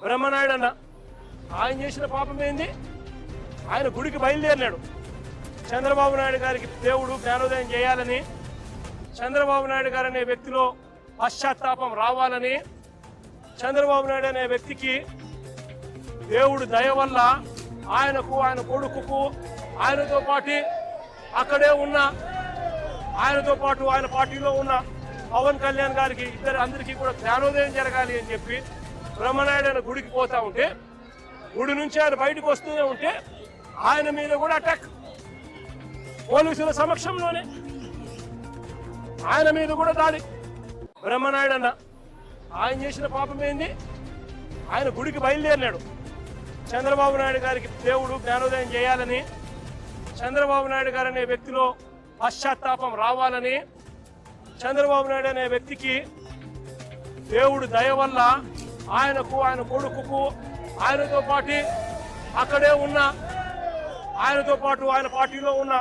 బ్రహ్మనాయుడు అన్న ఆయన చేసిన పాపం ఏంది? ఆయన గుడికి బయలుదేరినాడు. చంద్రబాబు నాయుడు గారికి దేవుడు జ్ఞానోదయం చేయాలని, చంద్రబాబు నాయుడు గారు అనే వ్యక్తిలో పశ్చాత్తాపం రావాలని, చంద్రబాబు నాయుడు అనే వ్యక్తికి దేవుడు దయ వల్ల ఆయనకు, ఆయన కొడుకుకు, ఆయనతో పాటు అక్కడే ఉన్న, ఆయనతో పాటు ఆయన పార్టీలో ఉన్న పవన్ కళ్యాణ్ గారికి అందరికీ కూడా జ్ఞానోదయం జరగాలి అని చెప్పి బ్రహ్మనాయుడు ఆయన గుడికి పోతా ఉంటే, గుడి నుంచి ఆయన బయటకు వస్తూనే ఉంటే ఆయన మీద కూడా అటాక్, పోలీసుల సమక్షంలోనే ఆయన మీద కూడా దాడి. బ్రహ్మనాయుడు అన్న ఆయన చేసిన పాపం ఏంది? ఆయన గుడికి బయలుదేరినాడు. చంద్రబాబు నాయుడు గారికి దేవుడు జ్ఞానోదయం చేయాలని, చంద్రబాబు నాయుడు గారు అనే వ్యక్తిలో పశ్చాత్తాపం రావాలని, చంద్రబాబు నాయుడు అనే వ్యక్తికి దేవుడు దయ వల్ల ఆయనకు, ఆయన కొడుకుకు, ఆయనతో పాటు అక్కడే ఉన్న, ఆయనతో పాటు ఆయన పార్టీలో ఉన్న